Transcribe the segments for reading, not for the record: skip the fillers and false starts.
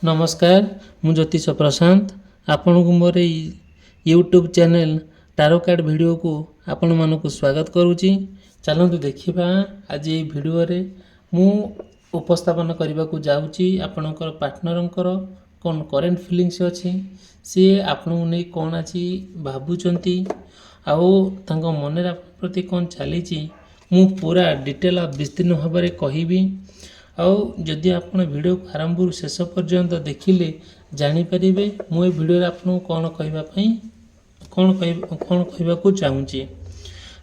नमस्कार मु ज्योतिष प्रशांत आपण को मोर YouTube channel tarot card video को आपण मानक स्वागत करुच्ची। चलतु देखा आज ये वीडियो रे मु उपस्थापन करने को जाऊँगी आपणकर पार्टनर कौन करेन्ट फिलिंग्स अच्छी सी आपण नहीं कौन अच्छी भावुंट आउ मन प्रति कौन चली मु पूरा डिटेल विस्तीर्ण भाव में कहबी। आउ जदि आपण वीडियो को आरंभ शेष पर्यंत देखिले जानीपर मुझे वीडियो आपको कौन कहवाक चाहूँगी।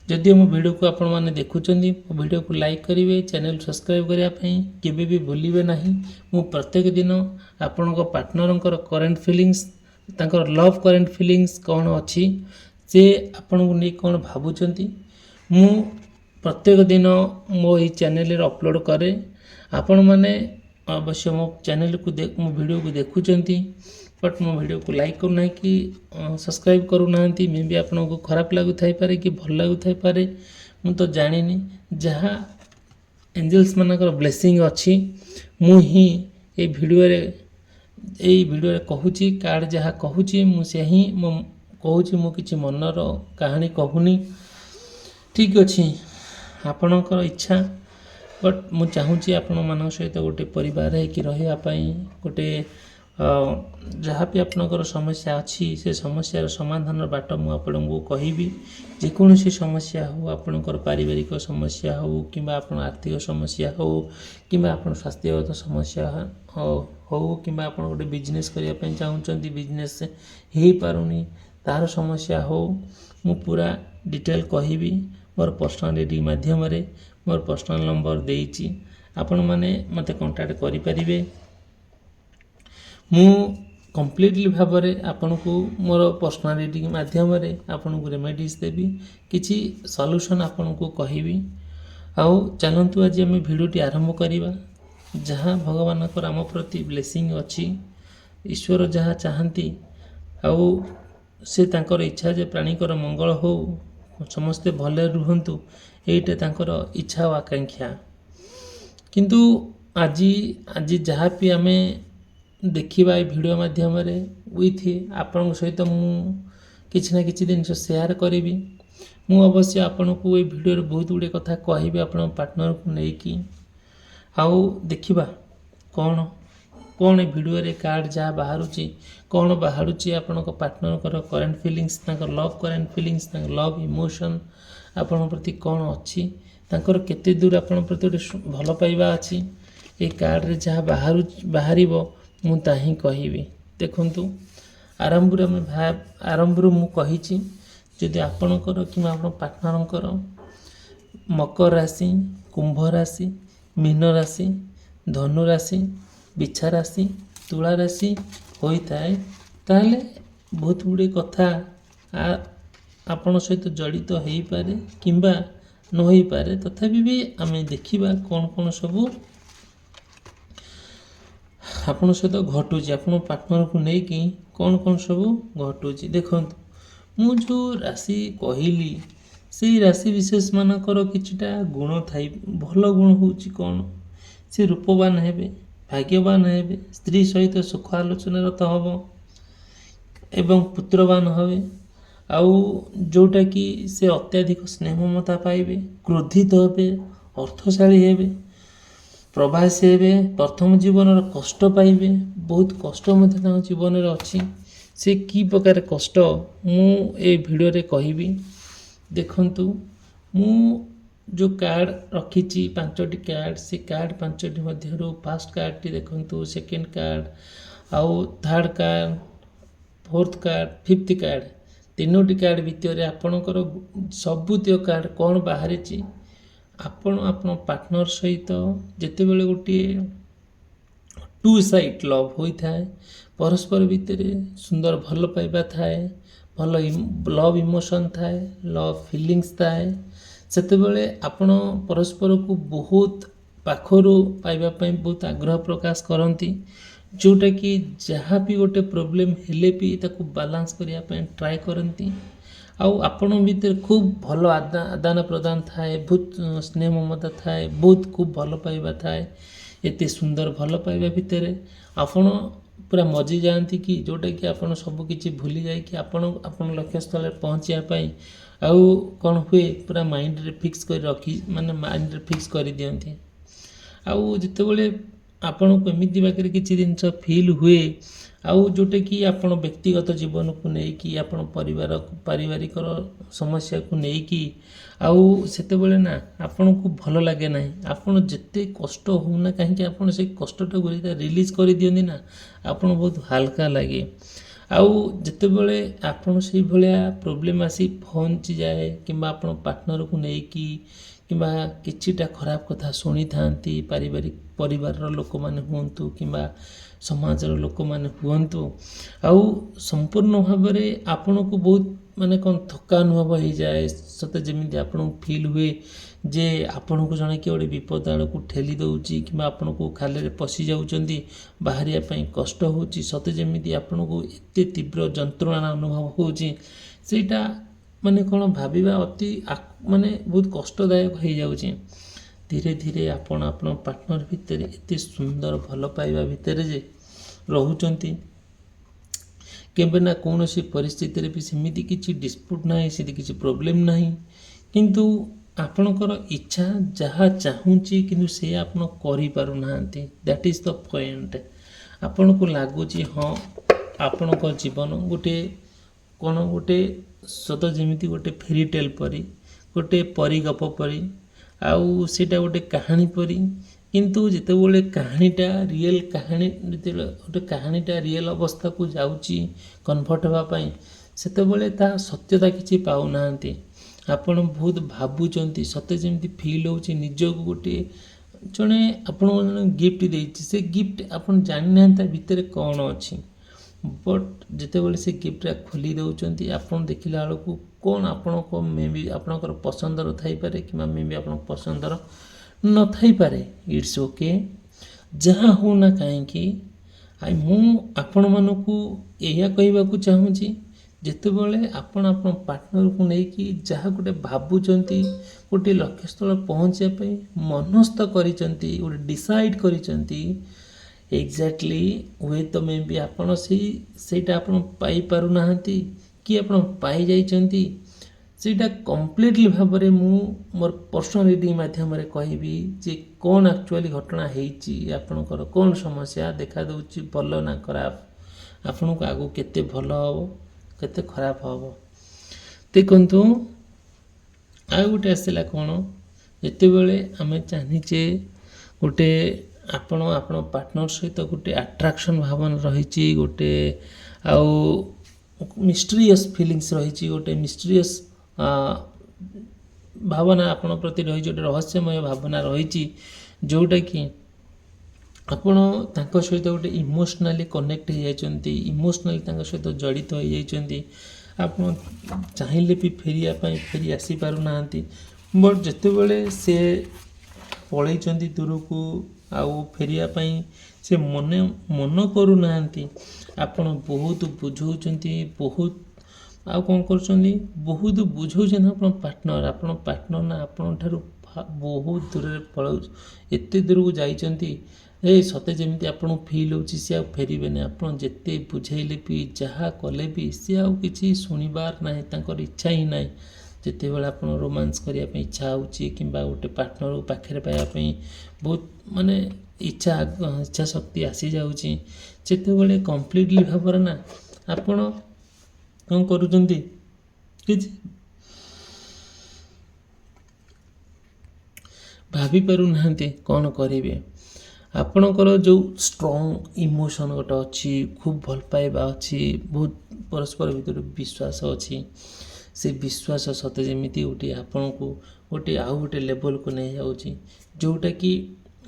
जदि मो वीडियो को आपण मैंने देखुं वीडियो को लाइक करेंगे, चैनल सब्सक्राइब करने केवे भी भूलिए ना। मु प्रत्येक दिन आपण पार्टनर करेन्ट फिलिंग्स तांकर लव करेन्ट फिलिंग्स कौन अच्छी से आपण को नहीं कौन भावुंट मु प्रत्येक दिन मो चैनल अपलोड करे। आपण मैंने अवश्य मो चैनल को मो वीडियो को देखुंट बट मो वीडियो को लाइक करूना कि सब्सक्राइब करूना मे भी आपन को खराब लगु थाई पारे कि भल लगु थाई पारे मु तो जानिनी। जहाँ एंजल्स मानकर ब्लेसिंग अच्छी मु ही ए वीडियो रे कहूची कार्ड जहाँ कहूची मुझे ही कहूची मु किछि मनर कहानी कहूनी। ठीक अच्छी आपणकर इच्छा बट मु चाहूँगी आपण मान सहित गोटे परिवार है कि रही गोटे जहाँ भी आपणकर समस्या अच्छी से समस्यार समाधान बाट मुझे कहबी। जेकोसी समस्या हो आपणकर पारिवारिक समस्या हो कि आप आर्थिक समस्या हो कि आप स्वास्थ्यगत समस्या हो कि आप गोटे बिजनेस करने चाहूँगी बिजनेस हो पारुनी तार समस्या हो मु पूरा डिटेल कहबी। मोर पर्सनल रीडिंग माध्यम मोर पर्सनल नंबर देइछि आपण माने मते कांटेक्ट करि परिबे। मु कंप्लीटली भाव में आपन को मोर पर्सनल रीडिंग माध्यम आपन को रेमेडीज देबी किछि सॉल्यूशन आपन को कहबी। आउ चलंतु आज आम वीडियोटी आरंभ करिबा। जहाँ भगवान को आम प्रति ब्लेसिंग अच्छी ईश्वर जहाँ चाहती आउ से तांकर इच्छा जे प्राणीकर मंगल हो समस्ते भले रुहंतु एटा तांकर इच्छा और आकांक्षा। किंतु आज जहाँ भी आम देखा वीडियो माध्यम विथ आपण सहित किसी ना किसी जिन शेयर करी मु अवश्य आपण को ये वीडियो बहुत गुड़े कथा कहबी आपण पार्टनर को लेकिन आउ देखा कौन कौन वीडियो रे कार्ड जहाँ बाहर कौन बाहर आपण partner current feelings love current feelings love emotion आपण प्रति कौन अच्छी तांकर केते दूर आपण प्रति गोटे भल पाइबा अच्छी ये कार्ड रे जहाँ बाहर मु ताही कहबी। देखंतु आरंभ मु कहिछि जदि आपणकर कि आपण पार्टनरकर मकर राशि, कुंभ राशि, मीन राशि, धनु राशि, बिछा राशि, तुला राशि होता है ताहले बहुत गुड़े कथा आपण सहित जड़ित हो पारे किंबा न हो पारे। तथापि भी आम देखा कौन कौन सब आपण सहित घटुची आपण पार्टनर को लेकिन कौन कौन सब घटुची। देखंतु मु जो राशि कहली से राशि विशेष मानकर किछिटा गुण थाई भल गुण होची कौन से रूपवान हेबे, भाग्यवान हेबे, स्त्री सहित सुख आलोचना रत हब एवं पुत्रवान हबे आउ जोटा कि से अत्याधिक स्नेह ममता पाइबे, क्रोधित हेबे, अर्थशाली हेबे, प्रवासी हेबे, प्रथम जीवन कष्ट पाइबे। बहुत कष्ट मध्य जीवन में अच्छी से कि प्रकार कष्ट मु ए वीडियो रे कहबी। देखंतु मु जो कार्ड रखी पांचटी कार्ड से कार्ड पांचटी मध्य फास्ट कार्ड टी देखंतु, सेकेंड कार्ड आउ third card, fourth card, fifth card तीनोटी कार्ड भितर आपणकर सबुतिक कार्ड कौन बाहरी आपण पार्टनर सहित जिते बड़े गोटे टू साइड लव होता है परस्पर भितर सुंदर भल पाइबा थाए भल लव इमोशन थाए लव फिलिंग्स थाए सेतेबेले आपण परस्पर को बहुत पाखरु पाइबापी बहुत आग्रह प्रकाश करती जोटा कि जहाँ भी गोटे प्रोब्लेम हेले भी ताकू बालांस करने ट्राए करती आउ आपण भीतर खूब भल आदान प्रदान थाए बहुत स्नेह ममता थाए बहुत खूब भल पाइबा थाए एते सुंदर भल पाइबा भितर आपण ପୁରା ମଜି ଯାଆନ୍ତି କି ଯେଉଁଟାକି ଆପଣ ସବୁକିଛି ଭୁଲି ଯାଇକି ଆପଣ ଲକ୍ଷ୍ୟସ୍ଥଳରେ ପହଞ୍ଚିବା ପାଇଁ ଆଉ କ'ଣ ହୁଏ ପୁରା ମାଇଣ୍ଡରେ ଫିକ୍ସ କରି ମାଇଣ୍ଡରେ ଫିକ୍ସ କରିଦିଅନ୍ତି। ଆଉ ଯେତେବେଳେ ଆପଣଙ୍କୁ ଏମିତି ବାଗରେ କିଛି ଜିନିଷ ଫିଲ୍ ହୁଏ ଆଉ ଯେଉଁଟାକି ଆପଣ ବ୍ୟକ୍ତିଗତ ଜୀବନକୁ ନେଇକି ଆପଣ ପାରିବାରିକର ସମସ୍ୟାକୁ ନେଇକି ଆଉ ସେତେବେଳେ ନା ଆପଣଙ୍କୁ ଭଲ ଲାଗେ ନାହିଁ। ଆପଣ ଯେତେ କଷ୍ଟ ହେଉନା କାହିଁକି ଆପଣ ସେଇ କଷ୍ଟଟାକୁ ରିଲିଜ୍ କରିଦିଅନ୍ତି ନା ଆପଣ ବହୁତ ହାଲକା ଲାଗେ। ଆଉ ଯେତେବେଳେ ଆପଣ ସେଇଭଳିଆ ପ୍ରୋବ୍ଲେମ୍ ଆସି ପହଞ୍ଚିଯାଏ କିମ୍ବା ଆପଣ ପାର୍ଟନରକୁ ନେଇକି କିମ୍ବା କିଛିଟା ଖରାପ କଥା ଶୁଣିଥାନ୍ତି ପରିବାରର ଲୋକମାନେ ହୁଅନ୍ତୁ କିମ୍ବା ସମାଜର ଲୋକମାନେ ହୁଅନ୍ତୁ ଆଉ ସମ୍ପୂର୍ଣ୍ଣ ଭାବରେ ଆପଣଙ୍କୁ ବହୁତ ଥକା ଅନୁଭବ ହେଇଯାଏ। ସତେ ଯେମିତି ଆପଣଙ୍କୁ ଫିଲ୍ ହୁଏ ଯେ ଆପଣଙ୍କୁ ଜଣେ କିଏ ଗୋଟେ ବିପଦ ଆଡ଼କୁ ଠେଲି ଦେଉଛି କିମ୍ବା ଆପଣଙ୍କୁ ଖାଲରେ ପଶି ଯାଉଛନ୍ତି, ବାହାରିବା ପାଇଁ କଷ୍ଟ ହେଉଛି, ସତେ ଯେମିତି ଆପଣଙ୍କୁ ଏତେ ତୀବ୍ର ଯନ୍ତ୍ରଣା ଅନୁଭବ ହେଉଛି। ସେଇଟା କ'ଣ ଭାବିବା ଅତି ବହୁତ କଷ୍ଟଦାୟକ ହେଇଯାଉଛି। ଧୀରେ ଧୀରେ ଆପଣ ଆପଣଙ୍କ ପାର୍ଟନର ଭିତରେ ଏତେ ସୁନ୍ଦର ଭଲ ପାଇବା ଭିତରେ ଯେ ରହୁଛନ୍ତି, କେବେ ନା କୌଣସି ପରିସ୍ଥିତିରେ ବି ସେମିତି କିଛି ଡିସ୍ପ୍ୟୁଟ୍ ନାହିଁ, ସେମିତି କିଛି ପ୍ରୋବ୍ଲେମ୍ ନାହିଁ। କିନ୍ତୁ ଆପଣଙ୍କର ଇଚ୍ଛା ଯାହା ଚାହୁଁଛି କିନ୍ତୁ ସେ ଆପଣ କରିପାରୁନାହାନ୍ତି। That is the point. ଆପଣଙ୍କୁ ଲାଗୁଛି ହଁ ଆପଣଙ୍କ ଜୀବନ ଗୋଟେ ସତ ଯେମିତି ଗୋଟେ ଫେରି ଟେଲ୍ ପରି, ଗୋଟେ ପରିଗପ ପରି, ଆଉ ସେଇଟା ଗୋଟେ କାହାଣୀ ପରି। କିନ୍ତୁ ଯେତେବେଳେ କାହାଣୀଟା ରିଏଲ୍ ଅବସ୍ଥାକୁ ଯାଉଛି କନଭର୍ଟ ହେବା ପାଇଁ, ସେତେବେଳେ ତା ସତ୍ୟତା କିଛି ପାଉନାହାନ୍ତି। ଆପଣ ବହୁତ ଭାବୁଛନ୍ତି, ସତେ ଯେମିତି ଫିଲ୍ ହେଉଛି ନିଜକୁ ଜଣେ ଗିଫ୍ଟ ଦେଇଛି। ସେ ଗିଫ୍ଟ ଆପଣ ଜାଣିନାହାନ୍ତି ତା ଭିତରେ କ'ଣ ଅଛି। ବଟ୍ ଯେତେବେଳେ ସେ ଗିଫ୍ଟଟା ଖୋଲି ଦେଉଛନ୍ତି ଆପଣ ଦେଖିଲା ବେଳକୁ କ'ଣ ଆପଣଙ୍କର ପସନ୍ଦର ଥାଇପାରେ କିମ୍ବା ଆପଣଙ୍କ ପସନ୍ଦର ନଥାଇପାରେ। It's okay. ଯାହା ହେଉନା କାହିଁକି ମୁଁ ଆପଣମାନଙ୍କୁ ଏହା କହିବାକୁ ଚାହୁଁଛି, ଯେତେବେଳେ ଆପଣ ପାର୍ଟନରକୁ ନେଇକି ଯାହା ଗୋଟେ ଭାବୁଛନ୍ତି, ଗୋଟେ ଲକ୍ଷ୍ୟସ୍ଥଳ ପହଞ୍ଚିବା ପାଇଁ ମନସ୍ଥ କରିଛନ୍ତି, ଗୋଟେ ଡିସାଇଡ଼୍ କରିଛନ୍ତି, ଏକ୍ଜାକ୍ଟଲି ହୁଏତ ଆପଣ ସେଇଟା ଆପଣ ପାଇପାରୁନାହାନ୍ତି କି ଆପଣ ପାଇଯାଇଛନ୍ତି। ସେଇଟା କମ୍ପ୍ଲିଟଲି ଭାବରେ ମୁଁ ମୋର ପର୍ସନାଲ ରିଡ଼ିଂ ମାଧ୍ୟମରେ କହିବି ଯେ କ'ଣ ଆକ୍ଚୁଆଲି ଘଟଣା ହେଇଛି, ଆପଣଙ୍କର କ'ଣ ସମସ୍ୟା ଦେଖାଦେଉଛି, ଭଲ ନା ଖରାପ, ଆପଣଙ୍କୁ ଆଗକୁ କେତେ ଭଲ ହେବ କେତେ ଖରାପ ହେବ। ଦେଖନ୍ତୁ ଆଉ ଗୋଟେ ଆସିଲା କ'ଣ, ଯେତେବେଳେ ଆମେ ଚାହିଁଛେ ଗୋଟେ ଆପଣ ପାର୍ଟନର ସହିତ ଗୋଟେ ଆଟ୍ରାକ୍ସନ୍ ଭାବନା ରହିଛି, ଗୋଟେ ଆଉ ମିଷ୍ଟ୍ରିୟସ୍ ଫିଲିଙ୍ଗସ୍ ରହିଛି, ଗୋଟେ ମିଷ୍ଟ୍ରିୟସ୍ ଭାବନା ଆପଣଙ୍କ ପ୍ରତି ରହିଛି, ଗୋଟେ ରହସ୍ୟମୟ ଭାବନା ରହିଛି, ଯେଉଁଟାକି ଆପଣ ତାଙ୍କ ସହିତ ଗୋଟେ ଇମୋସନାଲି କନେକ୍ଟ ହେଇଯାଇଛନ୍ତି, ଇମୋସନାଲି ତାଙ୍କ ସହିତ ଜଡ଼ିତ ହେଇଯାଇଛନ୍ତି। ଆପଣ ଚାହିଁଲେ ବି ଫେରି ଆସିପାରୁନାହାନ୍ତି। ବଟ୍ ଯେତେବେଳେ ସେ ପଳେଇଛନ୍ତି ଦୂରକୁ ଆଉ ଫେରିବା ପାଇଁ ସେ ମନ କରୁନାହାନ୍ତି, ଆପଣ ବହୁତ ବୁଝଉଛନ୍ତି, ଆଉ କ'ଣ କରୁଛନ୍ତି, ବହୁତ ବୁଝଉଛନ୍ତି ଆପଣଙ୍କ ପାର୍ଟନର ନା ଆପଣଙ୍କଠାରୁ ବହୁତ ଦୂରରେ ପଳାଉଛି, ଏତେ ଦୂରକୁ ଯାଇଛନ୍ତି ସତେ ଯେମିତି ଆପଣଙ୍କୁ ଫିଲ୍ ହେଉଛି ସେ ଆଉ ଫେରିବେନି। ଆପଣ ଯେତେ ବୁଝେଇଲେ ବି ଯାହା କଲେ ବି ସେ ଆଉ କିଛି ଶୁଣିବାର ନାହିଁ, ତାଙ୍କର ଇଚ୍ଛା ହିଁ ନାହିଁ। ଯେତେବେଳେ ଆପଣ ରୋମାନ୍ସ କରିବା ପାଇଁ ଇଚ୍ଛା ହେଉଛି କିମ୍ବା ଗୋଟେ ପାର୍ଟନରକୁ ପାଖରେ ପାଇବା ପାଇଁ ବହୁତ ଇଚ୍ଛା ଶକ୍ତି ଆସିଯାଉଛି, ସେତେବେଳେ କମ୍ପ୍ଲିଟଲି ଭାବରେ ନା ଆପଣ କ'ଣ କରୁଛନ୍ତି, କିଛି ଭାବିପାରୁନାହାନ୍ତି କ'ଣ କରିବେ। ଆପଣଙ୍କର ଯେଉଁ ଷ୍ଟ୍ରଙ୍ଗ ଇମୋସନ୍ ଗୋଟେ ଅଛି, ଖୁବ୍ ଭଲ ପାଇବା ଅଛି, ବହୁତ ପରସ୍ପର ଭିତରେ ବିଶ୍ୱାସ ଅଛି, ସେ ବିଶ୍ୱାସ ସତେ ଯେମିତି ଆପଣଙ୍କୁ ଆଉ ଗୋଟେ ଲେଭେଲକୁ ନେଇଯାଉଛି, ଯେଉଁଟାକି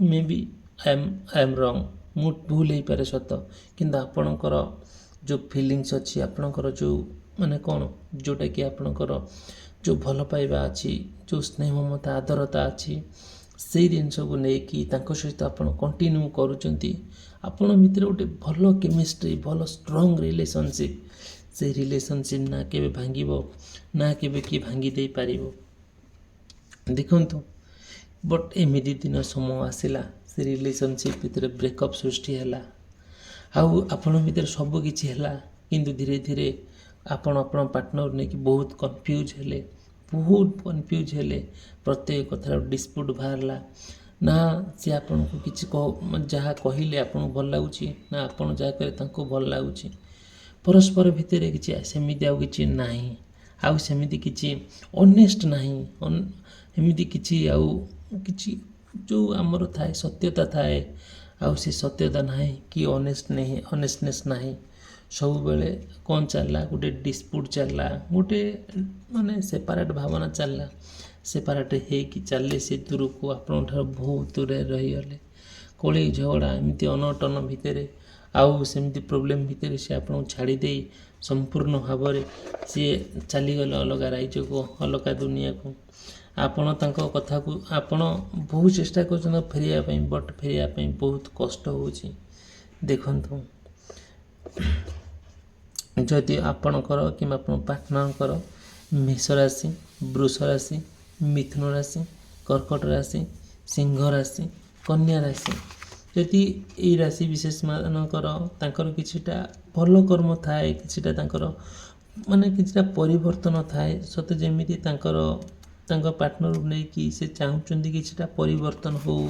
ମେ ବି ଆଇ ଏମ୍ ରଙ୍ଗ, ମୁଁ ଭୁଲ ହେଇପାରେ ସତ, କିନ୍ତୁ ଆପଣଙ୍କର ଯେଉଁ ଫିଲିଙ୍ଗସ୍ ଅଛି, ଆପଣଙ୍କର ଯେଉଁ କ'ଣ, ଯେଉଁଟାକି ଆପଣଙ୍କର ଯେଉଁ ଭଲ ପାଇବା ଅଛି, ଯେଉଁ ସ୍ନେହ ମମତା ଆଦରତା ଅଛି, ସେଇ ଜିନିଷକୁ ନେଇକି ତାଙ୍କ ସହିତ ଆପଣ କଣ୍ଟିନ୍ୟୁ କରୁଛନ୍ତି। ଆପଣଙ୍କ ଭିତରେ ଗୋଟେ ଭଲ କେମିଷ୍ଟ୍ରି, ଭଲ ଷ୍ଟ୍ରଙ୍ଗ ରିଲେସନସିପ୍, ସେଇ ରିଲେସନସିପ୍ ନା କେବେ ଭାଙ୍ଗିବ ନା କେବେ କିଏ ଭାଙ୍ଗି ଦେଇପାରିବ। ଦେଖନ୍ତୁ ବଟ୍ ଏମିତି ଦିନ ସମୟ ଆସିଲା, ସେ ରିଲେସନସିପ୍ ଭିତରେ ବ୍ରେକଅପ୍ ସୃଷ୍ଟି ହେଲା। ଆଉ ଆପଣଙ୍କ ଭିତରେ ସବୁ କିଛି ହେଲା, କିନ୍ତୁ ଧୀରେ ଧୀରେ ଆପଣ ପାର୍ଟନର୍ ନେଇକି ବହୁତ କନଫ୍ୟୁଜ୍ ହେଲେ। ପ୍ରତ୍ୟେକ କଥାର ଡିସ୍ପ୍ୟୁଟ୍ ବାହାରିଲା। ନା ସେ ଆପଣଙ୍କୁ କିଛି ଯାହା କହିଲେ ଆପଣଙ୍କୁ ଭଲ ଲାଗୁଛି, ନା ଆପଣ ଯାହା କହିଲେ ତାଙ୍କୁ ଭଲ ଲାଗୁଛି। ପରସ୍ପର ଭିତରେ କିଛି ସେମିତି ଆଉ କିଛି ନାହିଁ, ଆଉ ସେମିତି କିଛି ଅନେଷ୍ଟ ନାହିଁ, ଏମିତି କିଛି ଆଉ କିଛି ଯେଉଁ ଆମର ଥାଏ ସତ୍ୟତା ଥାଏ, ଆଉ ସେ ସତ୍ୟତା ନାହିଁ କି ଅନେଷ୍ଟନେସ୍ ନାହିଁ। ସବୁବେଳେ କ'ଣ ଚାଲିଲା, ଗୋଟେ ଡିସ୍ପ୍ୟୁଟ୍ ଚାଲିଲା, ଗୋଟେ ମାନେ ସେପାରେଟ୍ ଭାବନା ଚାଲିଲା। ସେପାରେଟ୍ ହେଇକି ଚାଲିଲେ ସେ ଦୂରକୁ ଆପଣଙ୍କ ଠାରୁ ବହୁତ ଦୂରରେ ରହିଗଲେ। କଳି ଝଗଡ଼ା ଏମିତି ଅନଟନ ଭିତରେ, ଆଉ ସେମିତି ପ୍ରୋବ୍ଲେମ୍ ଭିତରେ ସେ ଆପଣଙ୍କୁ ଛାଡ଼ି ଦେଇ ସମ୍ପୂର୍ଣ୍ଣ ଭାବରେ ସିଏ ଚାଲିଗଲେ ଅଲଗା ରାଜ୍ୟକୁ, ଅଲଗା ଦୁନିଆକୁ। ଆପଣ ତାଙ୍କ କଥାକୁ ଆପଣ ବହୁତ ଚେଷ୍ଟା କରୁଛନ୍ତି ଫେରିବା ପାଇଁ, ବଟ୍ ଫେରିବା ପାଇଁ ବହୁତ କଷ୍ଟ ହେଉଛି। ଦେଖନ୍ତୁ, ଯଦି ଆପଣଙ୍କର କିମ୍ବା ଆପଣ ପାର୍ଟନରଙ୍କର ମେଷ ରାଶି, ବୃଷ ରାଶି, ମିଥୁନ ରାଶି, କର୍କଟ ରାଶି, ସିଂହ ରାଶି, କନ୍ୟା ରାଶି, ଯଦି ଏଇ ରାଶି ବିଶେଷ ମାନଙ୍କର ତାଙ୍କର କିଛିଟା ଭଲ କର୍ମ ଥାଏ, କିଛିଟା ତାଙ୍କର କିଛିଟା ପରିବର୍ତ୍ତନ ଥାଏ, ସତେ ଯେମିତି ତାଙ୍କ ପାର୍ଟନରକୁ ନେଇକି ସେ ଚାହୁଁଛନ୍ତି କିଛିଟା ପରିବର୍ତ୍ତନ ହେଉ,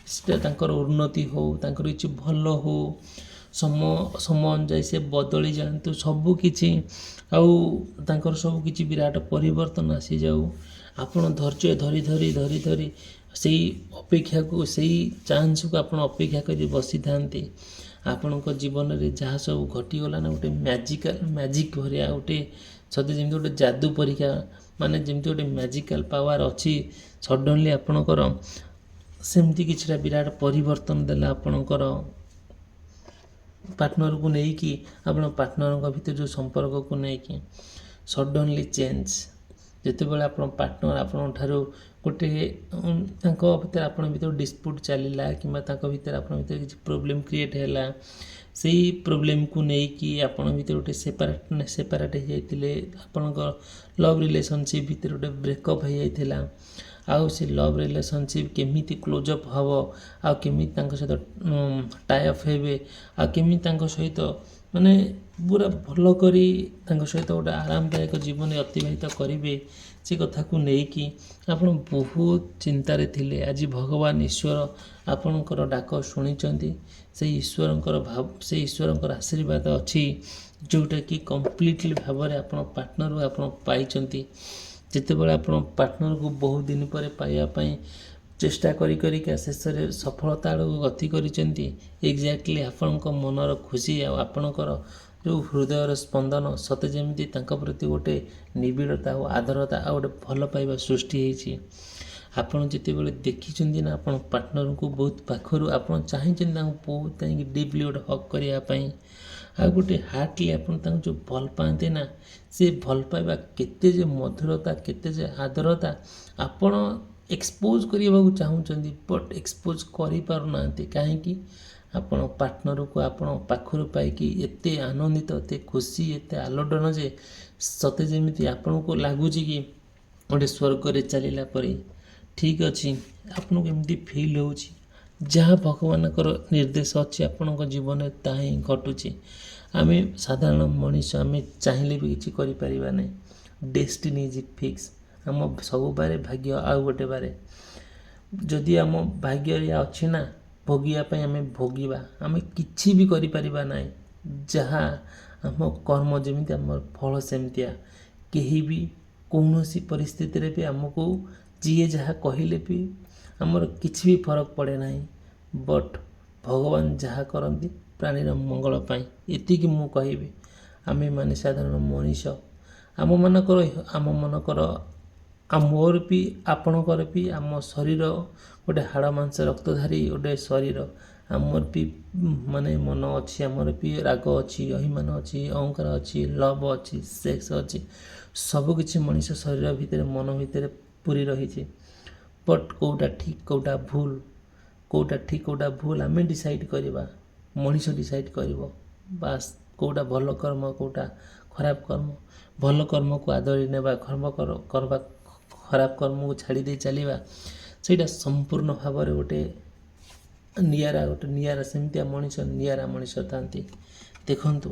କିଛିଟା ତାଙ୍କର ଉନ୍ନତି ହେଉ, ତାଙ୍କର କିଛି ଭଲ ହେଉ, ସମୟ ଅନୁଯାୟୀ ସେ ବଦଳି ଯାଆନ୍ତୁ ସବୁକିଛି, ଆଉ ତାଙ୍କର ସବୁକିଛି ବିରାଟ ପରିବର୍ତ୍ତନ ଆସିଯାଉ। ଆପଣ ଧୈର୍ଯ୍ୟ ଧରି ସେଇ ଅପେକ୍ଷାକୁ, ସେଇ ଚାନ୍ସକୁ ଆପଣ ଅପେକ୍ଷା କରି ବସିଥାନ୍ତି। ଆପଣଙ୍କ ଜୀବନରେ ଯାହା ସବୁ ଘଟିଗଲା ନା, ଗୋଟେ ମ୍ୟାଜିକ୍ ଭଳିଆ, ଗୋଟେ ସତେ ଯେମିତି ଗୋଟେ ଯାଦୁ ପରୀକ୍ଷା, ଯେମିତି ଗୋଟେ ମ୍ୟାଜିକାଲ୍ ପାୱାର ଅଛି। ସଡନ୍ଲି ଆପଣଙ୍କର ସେମିତି କିଛିଟା ବିରାଟ ପରିବର୍ତ୍ତନ ଦେଲା ଆପଣଙ୍କର ପାର୍ଟନରକୁ ନେଇକି, ଆପଣଙ୍କ ପାର୍ଟନରଙ୍କ ଭିତରେ ଯେଉଁ ସମ୍ପର୍କକୁ ନେଇକି ସଡନ୍ଲି ଚେଞ୍ଜ। ଯେତେବେଳେ ଆପଣ ପାର୍ଟନର ଆପଣଙ୍କ ଠାରୁ ତାଙ୍କ ଭିତରେ ଆପଣଙ୍କ ଭିତରେ ଡିସ୍ପ୍ୟୁଟ୍ ଚାଲିଲା, କିମ୍ବା ତାଙ୍କ ଭିତରେ ଆପଣଙ୍କ ଭିତରେ କିଛି ପ୍ରୋବ୍ଲେମ୍ କ୍ରିଏଟ୍ ହେଲା, ସେଇ ପ୍ରୋବ୍ଲେମ୍କୁ ନେଇକି ଆପଣଙ୍କ ଭିତରେ ଗୋଟେ ସେପାରେଟ୍ ହେଇଯାଇଥିଲେ, ଆପଣଙ୍କ ଲଭ୍ ରିଲେସନସିପ୍ ଭିତରେ ଗୋଟେ ବ୍ରେକଅପ୍ ହେଇଯାଇଥିଲା। ଆଉ ସେ ଲଭ୍ ରିଲେସନସିପ୍ କେମିତି କ୍ଲୋଜଅପ୍ ହେବ, ଆଉ କେମିତି ତାଙ୍କ ସହିତ ଟାଇଅପ୍ ହେବେ, ଆଉ କେମିତି ତାଙ୍କ ସହିତ ପୁରା ଭଲ କରି ତାଙ୍କ ସହିତ ଗୋଟେ ଆରାମଦାୟକ ଜୀବନ ଅତିବାହିତ କରିବେ, ସେ କଥାକୁ ନେଇକି ଆପଣ ବହୁତ ଚିନ୍ତାରେ ଥିଲେ। ଆଜି ଭଗବାନ ଈଶ୍ୱର ଆପଣଙ୍କର ଡାକ ଶୁଣିଛନ୍ତି। ସେଇ ଈଶ୍ୱରଙ୍କର ଆଶୀର୍ବାଦ ଅଛି, ଯେଉଁଟାକି କମ୍ପ୍ଲିଟଲି ଭାବରେ ଆପଣ ପାର୍ଟନରକୁ ଆପଣ ପାଇଛନ୍ତି। ଯେତେବେଳେ ଆପଣ ପାର୍ଟନରକୁ ବହୁତ ଦିନ ପରେ ପାଇବା ପାଇଁ ଚେଷ୍ଟା କରିକା ଶେଷରେ ସଫଳତା ଆଡ଼କୁ ଗତି କରିଛନ୍ତି, ଏକ୍ଜାକ୍ଟଲି ଆପଣଙ୍କ ମନର ଖୁସି ଆଉ ଆପଣଙ୍କର ଯେଉଁ ହୃଦୟର ସ୍ପନ୍ଦନ, ସତେ ଯେମିତି ତାଙ୍କ ପ୍ରତି ଗୋଟେ ନିବିଡ଼ତା ଆଉ ଆଦରତା ଆଉ ଗୋଟେ ଭଲ ପାଇବା ସୃଷ୍ଟି ହେଇଛି। ଆପଣ ଯେତେବେଳେ ଦେଖିଛନ୍ତି ନା ଆପଣ ପାର୍ଟନରଙ୍କୁ ବହୁତ ପାଖରୁ, ଆପଣ ଚାହିଁଛନ୍ତି ତାଙ୍କୁ ବହୁତ ଯାଇକି ଡିପ୍ଲି ଗୋଟେ ହକ୍ କରିବା ପାଇଁ, ଆଉ ଗୋଟେ ହାର୍ଟଲି ଆପଣ ତାଙ୍କୁ ଯେଉଁ ଭଲ ପାଆନ୍ତି ନା, ସେ ଭଲ ପାଇବା କେତେ ଯେ ମଧୁରତା, କେତେ ଯେ ଆଦରତା ଆପଣ ଏକ୍ସପୋଜ୍ କରିବାକୁ ଚାହୁଁଛନ୍ତି, ବଟ୍ ଏକ୍ସପୋଜ୍ କରିପାରୁନାହାନ୍ତି। କାହିଁକି? ଆପଣ ପାର୍ଟନରକୁ ଆପଣ ପାଖରୁ ପାଇକି ଏତେ ଆନନ୍ଦିତ, ଏତେ ଖୁସି, ଏତେ ଆଲୋଡ଼ନ ଯେ ସତେ ଯେମିତି ଆପଣଙ୍କୁ ଲାଗୁଛି କି ଗୋଟେ ସ୍ୱର୍ଗରେ ଚାଲିଲା ପରି। ଠିକ୍ ଅଛି, ଆପଣଙ୍କୁ ଏମିତି ଫିଲ୍ ହେଉଛି। ଯାହା ଭଗବାନଙ୍କର ନିର୍ଦ୍ଦେଶ ଅଛି ଆପଣଙ୍କ ଜୀବନରେ ତାହା ହିଁ ଘଟୁଛି। ଆମେ ସାଧାରଣ ମଣିଷ, ଆମେ ଚାହିଁଲେ ବି କିଛି କରିପାରିବା ନାହିଁ। Destiny is fix. ଆମ ସବୁ ବାରେ ଭାଗ୍ୟ ଆଉ ଗୋଟେ ବାରେ। ଯଦି ଆମ ଭାଗ୍ୟରେ ଅଛି ନା ଭୋଗିବା ପାଇଁ, ଆମେ ଭୋଗିବା, ଆମେ କିଛି ବି କରିପାରିବା ନାହିଁ। ଯାହା ଆମ କର୍ମ ଯେମିତି ଆମର ଫଳ ସେମିତିଆ। କେହି ବି କୌଣସି ପରିସ୍ଥିତିରେ ବି ଆମକୁ ଯିଏ ଯାହା କହିଲେ ବି ଆମର କିଛି ବି ଫରକ ପଡ଼େ ନାହିଁ। ବଟ୍ ଭଗବାନ ଯାହା କରନ୍ତି ପ୍ରାଣୀର ମଙ୍ଗଳ ପାଇଁ, ଏତିକି ମୁଁ କହିବି। ଆମେମାନେ ସାଧାରଣ ମଣିଷ, ମୋର ବି ଆପଣଙ୍କର ବି ଆମ ଶରୀର ଗୋଟେ ହାଡ଼ ମାଂସ ରକ୍ତଧାରୀ ଗୋଟେ ଶରୀର। ଆମର ବି ମନ ଅଛି, ଆମର ବି ରାଗ ଅଛି, ଅଭିମାନ ଅଛି, ଅହଂକାର ଅଛି, ଲଭ୍ ଅଛି, ସେକ୍ସ ଅଛି, ସବୁକିଛି ମଣିଷ ଶରୀର ଭିତରେ, ମନ ଭିତରେ ପୁରି ରହିଛି। ବଟ୍ କେଉଁଟା ଠିକ୍ କେଉଁଟା ଭୁଲ ଆମେ ଡିସାଇଡ଼୍ କରିବା, ମଣିଷ ଡିସାଇଡ଼୍ କରିବ। ବାସ୍, କେଉଁଟା ଭଲ କର୍ମ, କେଉଁଟା ଖରାପ କର୍ମ। ଭଲ କର୍ମକୁ ଆଦରି ନେବା, ଖରାପ କର୍ମକୁ ଛାଡ଼ି ଦେଇ ଚାଲିବା, ସେଇଟା ସମ୍ପୂର୍ଣ୍ଣ ଭାବରେ ଗୋଟେ ନିଆରା ଗୋଟେ ନିଆରା ସେମିତିଆ ମଣିଷ ନିଆରା ମଣିଷ ଥାନ୍ତି। ଦେଖନ୍ତୁ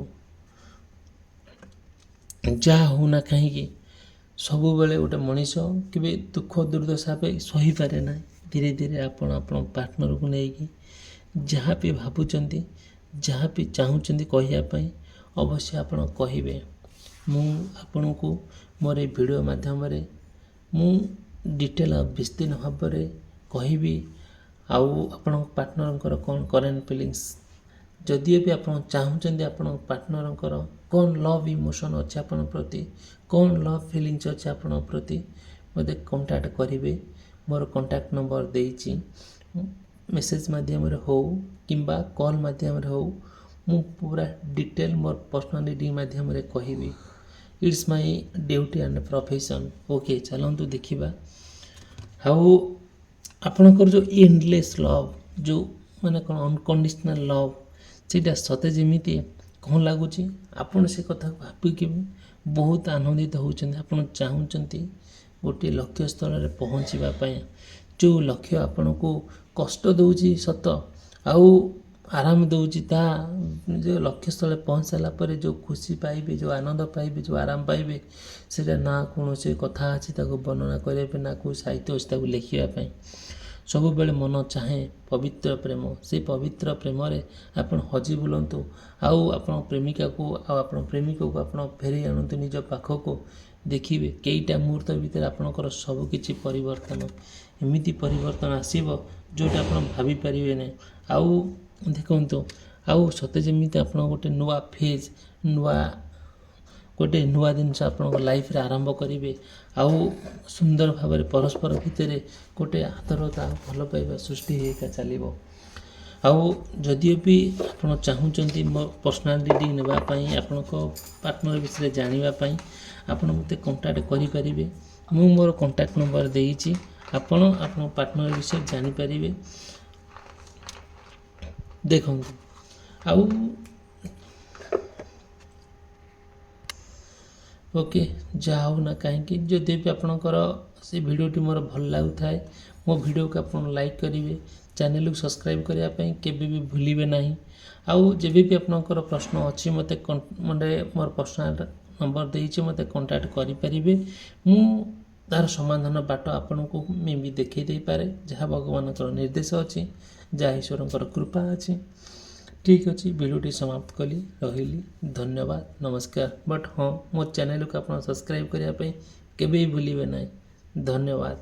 ଯାହା ହେଉନା କାହିଁକି ସବୁବେଳେ ଗୋଟେ ମଣିଷ କେବେ ଦୁଃଖ ଦୁର୍ଦ୍ଦଶା ପାଇଁ ସହିପାରେ ନାହିଁ। ଧୀରେ ଧୀରେ ଆପଣ ଆପଣଙ୍କ ପାର୍ଟନରକୁ ନେଇକି ଯାହା ବି ଭାବୁଛନ୍ତି ଯାହା ବି ଚାହୁଁଛନ୍ତି କହିବା ପାଇଁ ଅବଶ୍ୟ ଆପଣ କହିବେ। ମୁଁ ଆପଣଙ୍କୁ ମୋର ଏ ଭିଡ଼ିଓ ମାଧ୍ୟମରେ ମୁଁ ଡିଟେଲ୍ ବିସ୍ତୀର୍ଣ୍ଣ ଭାବରେ କହିବି। ଆଉ ଆପଣଙ୍କ ପାର୍ଟନରଙ୍କର କ'ଣ କରେଣ୍ଟ ଫିଲିଙ୍ଗସ୍, ଯଦିଓ ବି ଆପଣ ଚାହୁଁଛନ୍ତି ଆପଣଙ୍କ ପାର୍ଟନରଙ୍କର କ'ଣ ଲଭ୍ ଇମୋସନ୍ ଅଛି ଆପଣଙ୍କ ପ୍ରତି, କ'ଣ ଲଭ୍ ଫିଲିଙ୍ଗସ୍ ଅଛି ଆପଣଙ୍କ ପ୍ରତି, ମୋତେ କଣ୍ଟାକ୍ଟ କରିବେ। ମୋର କଣ୍ଟାକ୍ଟ ନମ୍ବର ଦେଇଛି। ମେସେଜ୍ ମାଧ୍ୟମରେ ହେଉ କିମ୍ବା କଲ୍ ମାଧ୍ୟମରେ ହେଉ ମୁଁ ପୁରା ଡିଟେଲ୍ ମୋର ପର୍ସନାଲିଟି ମାଧ୍ୟମରେ କହିବି। It's my duty and profession. Okay, ଚାଲନ୍ତୁ ଦେଖିବା। ଆଉ ଆପଣଙ୍କର ଯେଉଁ ଏଣ୍ଡଲେସ୍ ଲଭ୍, ଯେଉଁ ମାନେ କ'ଣ ଅନକଣ୍ଡିସନାଲ୍ ଲଭ୍, ସେଇଟା ସତେ ଯେମିତି କ'ଣ ଲାଗୁଛି ଆପଣ ସେ କଥାକୁ ଭାବିକି ବହୁତ ଆନନ୍ଦିତ ହେଉଛନ୍ତି। ଆପଣ ଚାହୁଁଛନ୍ତି ଗୋଟିଏ ଲକ୍ଷ୍ୟସ୍ଥଳରେ ପହଞ୍ଚିବା ପାଇଁ। ଯେଉଁ ଲକ୍ଷ୍ୟ ଆପଣଙ୍କୁ କଷ୍ଟ ଦେଉଛି ସତ, ଆଉ ଆରାମ ଦେଉଛି, ତାହା ଯେଉଁ ଲକ୍ଷ୍ୟସ୍ଥଳରେ ପହଞ୍ଚି ସାରିଲା ପରେ ଯେଉଁ ଖୁସି ପାଇବେ, ଯେଉଁ ଆନନ୍ଦ ପାଇବେ, ଯେଉଁ ଆରାମ ପାଇବେ, ସେଇଟା ନା କୌଣସି କଥା ଅଛି ତାକୁ ବର୍ଣ୍ଣନା କରିବା ପାଇଁ, ନା କେଉଁ ସାହିତ୍ୟ ଅଛି ତାକୁ ଲେଖିବା ପାଇଁ। ସବୁବେଳେ ମନ ଚାହେଁ ପବିତ୍ର ପ୍ରେମ। ସେଇ ପବିତ୍ର ପ୍ରେମରେ ଆପଣ ହଜି ବୁଲନ୍ତୁ। ଆଉ ଆପଣ ପ୍ରେମିକାକୁ ଆଉ ଆପଣ ପ୍ରେମିକକୁ ଆପଣ ଫେରେଇ ଆଣନ୍ତୁ ନିଜ ପାଖକୁ। ଦେଖିବେ କେଇଟା ମୁହୂର୍ତ୍ତ ଭିତରେ ଆପଣଙ୍କର ସବୁକିଛି ପରିବର୍ତ୍ତନ, ଏମିତି ପରିବର୍ତ୍ତନ ଆସିବ ଯେଉଁଟା ଆପଣ ଭାବିପାରିବେ ନାହିଁ। ଆଉ ଦେଖନ୍ତୁ, ଆଉ ସତେ ଯେମିତି ଆପଣ ଗୋଟେ ନୂଆ ଫେଜ୍, ଗୋଟେ ନୂଆ ଜିନିଷ ଆପଣଙ୍କ ଲାଇଫ୍ରେ ଆରମ୍ଭ କରିବେ। ଆଉ ସୁନ୍ଦର ଭାବରେ ପରସ୍ପର ଭିତରେ ଗୋଟେ ଆଦରତା, ଭଲ ପାଇବା ସୃଷ୍ଟି ହେଇକା ଚାଲିବ। ଆଉ ଯଦିଓ ବି ଆପଣ ଚାହୁଁଛନ୍ତି ମୋ ପର୍ସନାଲିଟି ନେବା ପାଇଁ, ଆପଣଙ୍କ ପାର୍ଟନର ବିଷୟରେ ଜାଣିବା ପାଇଁ, ଆପଣ ମୋତେ କଣ୍ଟାକ୍ଟ କରିପାରିବେ। ମୁଁ ମୋର କଣ୍ଟାକ୍ଟ ନମ୍ବର ଦେଇଛି। ଆପଣ ଆପଣଙ୍କ ପାର୍ଟନର ବିଷୟରେ ଜାଣିପାରିବେ। ଦେଖନ୍ତୁ, ଆଉ ଓକେ, ଯାହା ହେଉ ନା କାହିଁକି, ଯଦି ବି ଆପଣଙ୍କର ସେ ଭିଡ଼ିଓଟି ମୋର ଭଲ ଲାଗୁଥାଏ, ମୋ ଭିଡ଼ିଓକୁ ଆପଣ ଲାଇକ୍ କରିବେ। ଚ୍ୟାନେଲକୁ ସବସ୍କ୍ରାଇବ୍ କରିବା ପାଇଁ କେବେ ବି ଭୁଲିବେ ନାହିଁ। ଆଉ ଯେବେ ବି ଆପଣଙ୍କର ପ୍ରଶ୍ନ ଅଛି ମୋତେ ମୋର ପର୍ସନାଲ୍ ନମ୍ବର ଦେଇଛି, ମୋତେ କଣ୍ଟାକ୍ଟ କରିପାରିବେ। ମୁଁ ତା'ର ସମାଧାନ ବାଟ ଆପଣଙ୍କୁ ମେ ବି ଦେଖାଇ ଦେଇପାରେ। ଯାହା ଭଗବାନଙ୍କର ନିର୍ଦ୍ଦେଶ ଅଛି, ଯାହା ଈଶ୍ୱରଙ୍କର କୃପା ଅଛି। ଠିକ୍ ଅଛି, ଭିଡ଼ିଓଟି ସମାପ୍ତ କଲି। ରହିଲି, ଧନ୍ୟବାଦ, ନମସ୍କାର। ବଟ୍ ହଁ, ମୋ ଚ୍ୟାନେଲକୁ ଆପଣ ସବସ୍କ୍ରାଇବ୍ କରିବା ପାଇଁ କେବେ ବି ଭୁଲିବେ ନାହିଁ। ଧନ୍ୟବାଦ।